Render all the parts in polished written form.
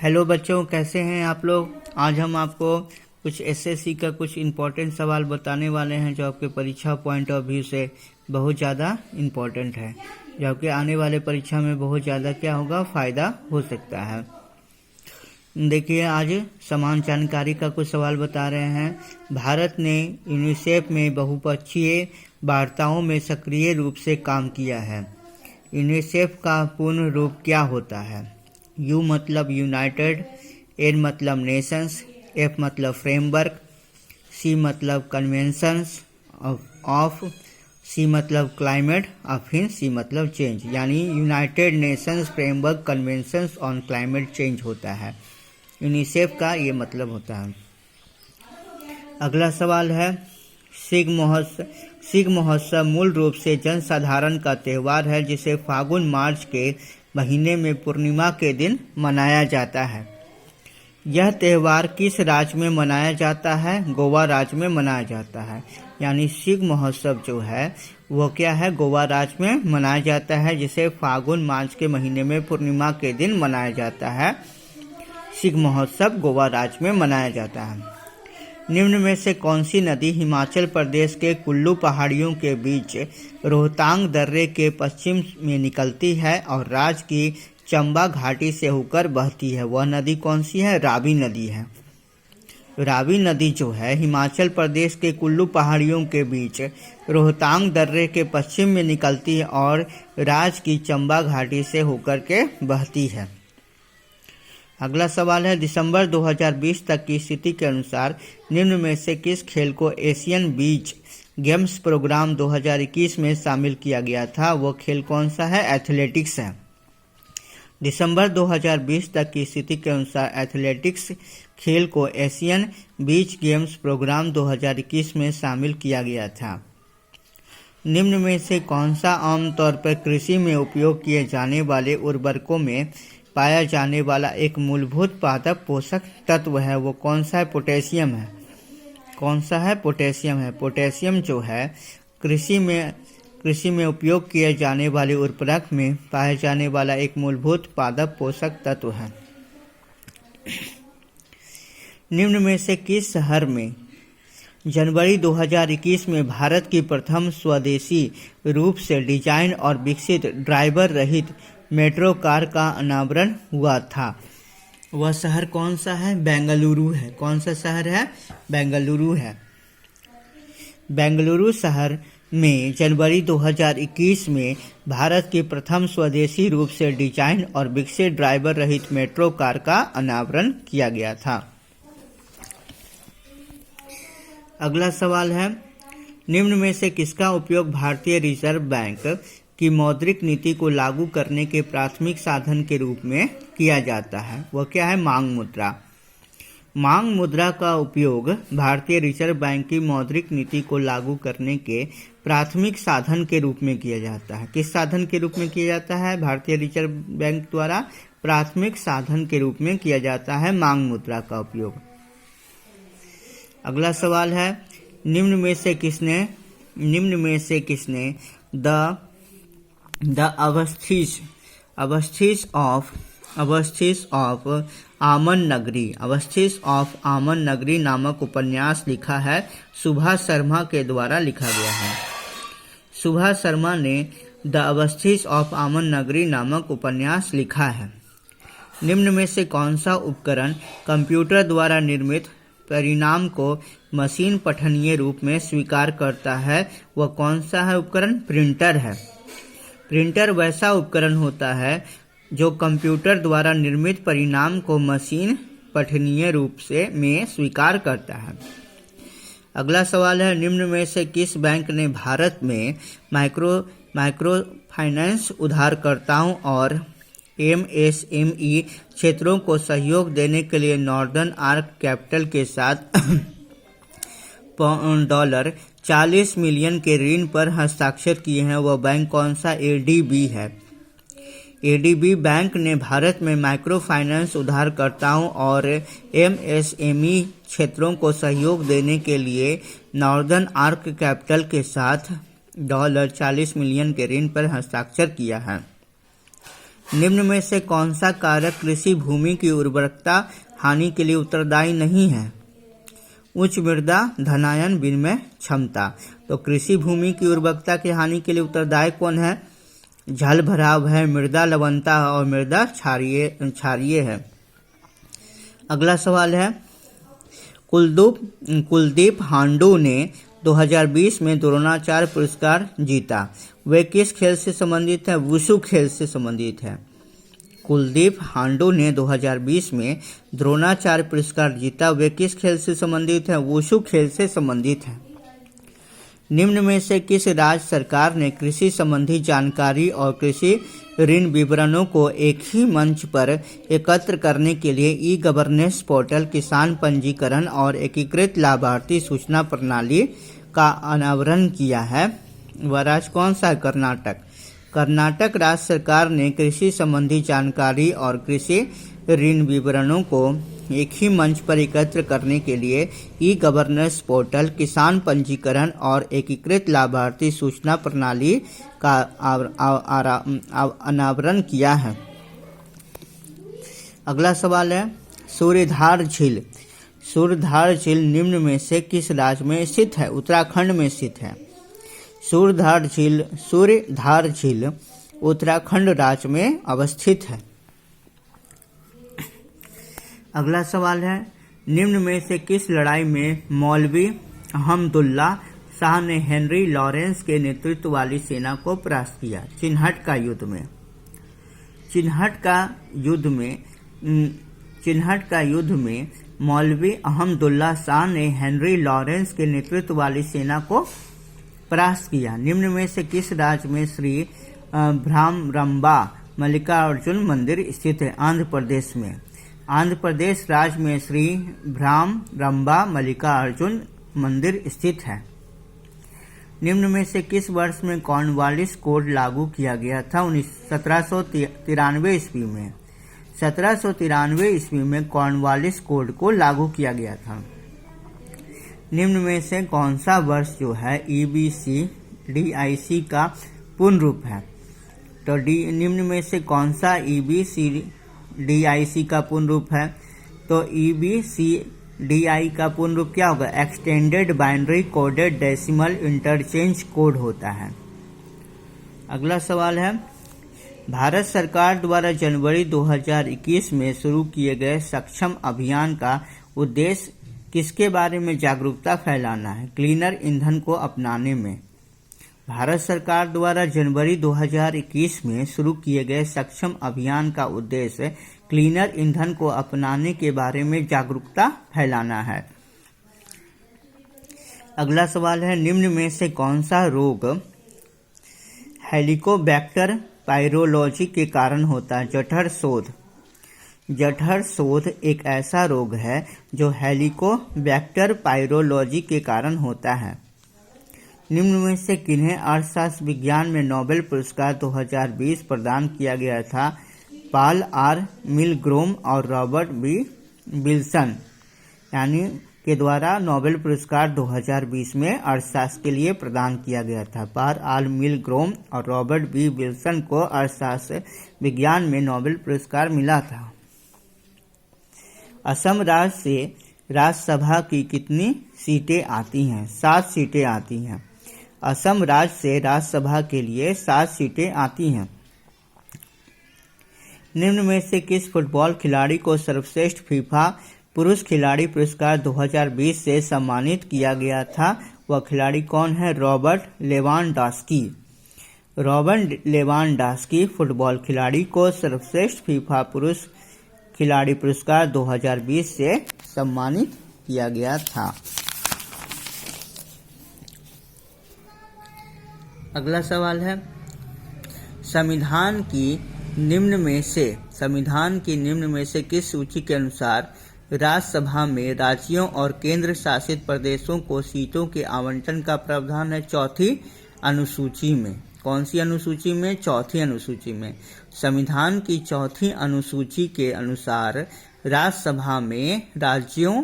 Hello बच्चों, कैसे हैं आप लोग। आज हम आपको कुछ एसएससी का कुछ इम्पोर्टेंट सवाल बताने वाले हैं जो आपके परीक्षा पॉइंट ऑफ व्यू से बहुत ज़्यादा इम्पोर्टेंट है, जो आपके आने वाले परीक्षा में बहुत ज़्यादा क्या होगा, फ़ायदा हो सकता है। देखिए, आज समान जानकारी का कुछ सवाल बता रहे हैं। भारत ने यूनिसेफ में बहुपक्षीय वार्ताओं में सक्रिय रूप से काम किया है। यूनिसेफ का पूर्ण रूप क्या होता है। यू मतलब यूनाइटेड, एन मतलब नेशंस, एफ मतलब फ्रेमवर्क, सी मतलब कन्वेंशंस ऑफ, सी मतलब क्लाइमेट और फिर सी मतलब चेंज, यानी United Nations framework conventions on climate change होता है। यूनिसेफ का ये मतलब होता है। अगला सवाल है, सिख महोत्सव मूल रूप से जनसाधारण का त्यौहार है जिसे फागुन मार्च के महीने में पूर्णिमा के दिन मनाया जाता है। यह त्यौहार किस राज्य में मनाया जाता है। गोवा राज्य में मनाया जाता है। यानी सिख महोत्सव जो है वो क्या है, गोवा राज्य में मनाया जाता है, जिसे फागुन मार्च के महीने में पूर्णिमा के दिन मनाया जाता है। सिख महोत्सव गोवा राज्य में मनाया जाता है। निम्न में से कौन सी नदी हिमाचल प्रदेश के कुल्लू पहाड़ियों के बीच रोहतांग दर्रे के पश्चिम में निकलती है और राज्य की चंबा घाटी से होकर बहती है। वह नदी कौन सी है, रावी नदी है। रावी नदी जो है हिमाचल प्रदेश के कुल्लू पहाड़ियों के बीच रोहतांग दर्रे के पश्चिम में निकलती है और राज्य की चंबा घाटी से होकर के बहती है। अगला सवाल है, दिसंबर 2020 तक की स्थिति के अनुसार निम्न में से किस खेल को एशियन बीच गेम्स प्रोग्राम 2021 में शामिल किया गया था। वो खेल कौन सा है, एथलेटिक्स है। दिसंबर 2020 तक की स्थिति के अनुसार एथलेटिक्स खेल को एशियन बीच गेम्स प्रोग्राम 2021 में शामिल किया गया था। निम्न में से कौन सा आमतौर पर कृषि में उपयोग किए जाने वाले उर्वरकों में पाया जाने वाला एक मूलभूत पादप पोषक तत्व है। वो कौन सा है, पोटेशियम है। कौन सा है, पोटेशियम है। पोटेशियम जो है कृषि में उपयोग किए जाने वाले उर्वरक में पाया जाने वाला एक मूलभूत पादप पोषक तत्व है। निम्न में से किस शहर में जनवरी 2021 में भारत की प्रथम स्वदेशी रूप से डिजाइन और विकसित ड्राइवर रहित मेट्रो कार का अनावरण हुआ था। वह शहर कौन सा है, बेंगलुरु है। कौन सा शहर है, बेंगलुरु है। बेंगलुरु शहर में जनवरी 2021 में भारत की प्रथम स्वदेशी रूप से डिजाइन और विकसित ड्राइवर रहित मेट्रो कार का अनावरण किया गया था। अगला सवाल है, निम्न में से किसका उपयोग भारतीय रिजर्व बैंक की मौद्रिक नीति को लागू करने के प्राथमिक साधन के रूप में किया जाता है। वह क्या है, मांग मुद्रा। मांग मुद्रा का उपयोग भारतीय रिजर्व बैंक की मौद्रिक नीति को लागू करने के प्राथमिक साधन के रूप में किया जाता है। किस साधन के रूप में किया जाता है, भारतीय रिजर्व बैंक द्वारा प्राथमिक साधन के रूप में किया जाता है मांग मुद्रा का उपयोग। अगला सवाल है, निम्न में से किसने द अवस्थिस ऑफ आमन नगरी नामक उपन्यास लिखा है। सुभा शर्मा के द्वारा लिखा गया है। सुभा शर्मा ने द अवस्थिस ऑफ आमन नगरी नामक उपन्यास लिखा है। निम्न में से कौन सा उपकरण कंप्यूटर द्वारा निर्मित परिणाम को मशीन पठनीय रूप में स्वीकार करता है। वह कौन सा है उपकरण, प्रिंटर है। प्रिंटर वैसा उपकरण होता है जो कंप्यूटर द्वारा निर्मित परिणाम को मशीन पठनीय रूप में स्वीकार करता है। अगला सवाल है, निम्न में से किस बैंक ने भारत में माइक्रो फाइनेंस उधारकर्ताओं और एमएसएमई क्षेत्रों को सहयोग देने के लिए नॉर्दर्न आर्क कैपिटल के साथ $40 मिलियन के ऋण पर हस्ताक्षर किए हैं। वह बैंक कौन सा, एडीबी है। एडीबी बैंक ने भारत में माइक्रो फाइनेंस उधारकर्ताओं और एमएसएमई क्षेत्रों को सहयोग देने के लिए नॉर्दर्न आर्क कैपिटल के साथ $40 मिलियन के ऋण पर हस्ताक्षर किया है। निम्न में से कौन सा कारक कृषि भूमि की उर्वरकता हानि के लिए उत्तरदायी नहीं है? उच्च मृदा धनायन विनिमय क्षमता। तो कृषि भूमि की उर्वरकता की हानि के लिए उत्तरदायी कौन है? जल भराव है, मृदा लवणता और मृदा क्षारीय है। अगला सवाल है, कुलदीप हांडू ने 2020 में द्रोणाचार्य पुरस्कार जीता। वे किस खेल से संबंधित है? वुशु खेल से संबंधित है। कुलदीप हांडू ने 2020 में द्रोणाचार्य पुरस्कार जीता। वे किस खेल से संबंधित है? वुशु खेल से संबंधित है। निम्न में से किस राज्य सरकार ने कृषि संबंधी जानकारी और कृषि ऋण विवरणों को एक ही मंच पर एकत्र करने के लिए ई गवर्नेंस पोर्टल, किसान पंजीकरण और एकीकृत लाभार्थी सूचना प्रणाली का अनावरण किया है? वह राज्य कौन सा है? कर्नाटक। कर्नाटक राज्य सरकार ने कृषि संबंधी जानकारी और कृषि ऋण विवरणों को एक ही मंच पर एकत्र करने के लिए ई गवर्नेंस पोर्टल, किसान पंजीकरण और एकीकृत लाभार्थी सूचना प्रणाली का अनावरण किया है। अगला सवाल है, सूर्यधार झील। सूर्यधार झील निम्न में से किस राज्य में स्थित है? उत्तराखंड में स्थित है। सूर्यधार झील उत्तराखंड राज्य में अवस्थित है। अगला सवाल है, निम्न में से किस लड़ाई में मौलवी अहमदुल्ला शाह ने हेनरी लॉरेंस के नेतृत्व वाली सेना को परास्त किया? चिन्हट का युद्ध में मौलवी अहमदुल्ला शाह ने हेनरी लॉरेंस के नेतृत्व वाली सेना को परास्त किया। निम्न में से किस राज्य में श्री भ्रामरंबा मल्लिकार्जुन मंदिर स्थित है? आंध्र प्रदेश में। आंध्र प्रदेश राज्य में श्री भ्रामरंबा मल्लिकार्जुन मंदिर स्थित है। निम्न में से किस वर्ष में कॉर्नवालिस कोड लागू किया गया था? 1793 ईस्वी में। 1793 ईस्वी में कॉर्नवालिस कोड को लागू किया गया था। निम्न में से कौन सा वर्ष जो है EBCDIC का पूर्ण रूप है? तो निम्न में से कौन सा EBCDIC का पूर्ण रूप है? तो EBCDI का पूर्ण रूप क्या होगा? Extended binary coded decimal interchange code होता है। अगला सवाल है, भारत सरकार द्वारा जनवरी 2021 में शुरू किए गए सक्षम अभियान का उद्देश्य किसके बारे में जागरूकता फैलाना है? क्लीनर ईंधन को अपनाने में। भारत सरकार द्वारा जनवरी 2021 में शुरू किए गए सक्षम अभियान का उद्देश्य क्लीनर ईंधन को अपनाने के बारे में जागरूकता फैलाना है। अगला सवाल है, निम्न में से कौन सा रोग हेलिकोबैक्टर पायरोलॉजी के कारण होता है? जठर शोथ एक ऐसा रोग है जो हेलिकोबैक्टर पायरोलॉजी के कारण होता है। निम्न में से किन्हें अर्थशास्त्र विज्ञान में नोबेल पुरस्कार 2020 प्रदान किया गया था? पॉल आर मिलग्रोम और रॉबर्ट बी विल्सन यानी के द्वारा नोबेल पुरस्कार 2020 में अर्थशास्त्र के लिए प्रदान किया गया था। पॉल आर मिलग्रोम और रॉबर्ट बी विल्सन को अर्थशास्त्र विज्ञान में नोबेल पुरस्कार मिला था। असम राज्य से राज्यसभा की कितनी सीटें आती हैं? 7 सीटें आती हैं। असम राज्य से राज्यसभा के लिए 7 सीटें आती हैं। निम्न में से किस फुटबॉल खिलाड़ी को सर्वश्रेष्ठ फीफा पुरुष खिलाड़ी पुरस्कार 2020 से सम्मानित किया गया था? वह खिलाड़ी कौन है? रॉबर्ट लेवानडॉस्की। रॉबर्ट लेवानडॉस्की फुटबॉल खिलाड़ी को सर्वश्रेष्ठ फीफा पुरुष खिलाड़ी पुरस्कार 2020 से सम्मानित किया गया था। अगला सवाल है, संविधान की निम्न में से किस सूची के अनुसार राज्यसभा में राज्यों और केंद्र शासित प्रदेशों को सीटों के आवंटन का प्रावधान है? चौथी अनुसूची में। कौन सी अनुसूची में? चौथी अनुसूची में। संविधान की चौथी अनुसूची के अनुसार राज्यसभा में राज्यों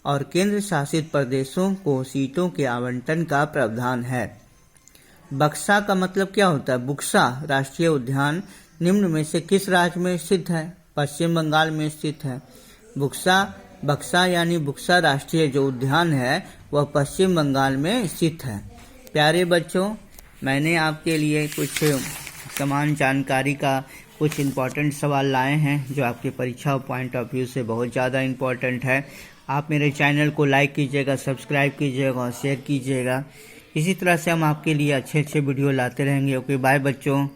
और केंद्र शासित प्रदेशों को सीटों के आवंटन का प्रावधान है। बक्सा का मतलब क्या होता है? बुक्सा राष्ट्रीय उद्यान निम्न में से किस राज्य में स्थित है? पश्चिम बंगाल में स्थित है। बक्सा यानी बुक्सा राष्ट्रीय जो उद्यान है वह पश्चिम बंगाल में स्थित है। प्यारे बच्चों, मैंने आपके लिए कुछ समान जानकारी का कुछ इम्पॉर्टेंट सवाल लाए हैं जो आपकी परीक्षा पॉइंट ऑफ व्यू से बहुत ज़्यादा इम्पॉर्टेंट है। आप मेरे चैनल को लाइक कीजिएगा, सब्सक्राइब कीजिएगा और शेयर कीजिएगा। इसी तरह से हम आपके लिए अच्छे वीडियो लाते रहेंगे। ओके, बाय बच्चों।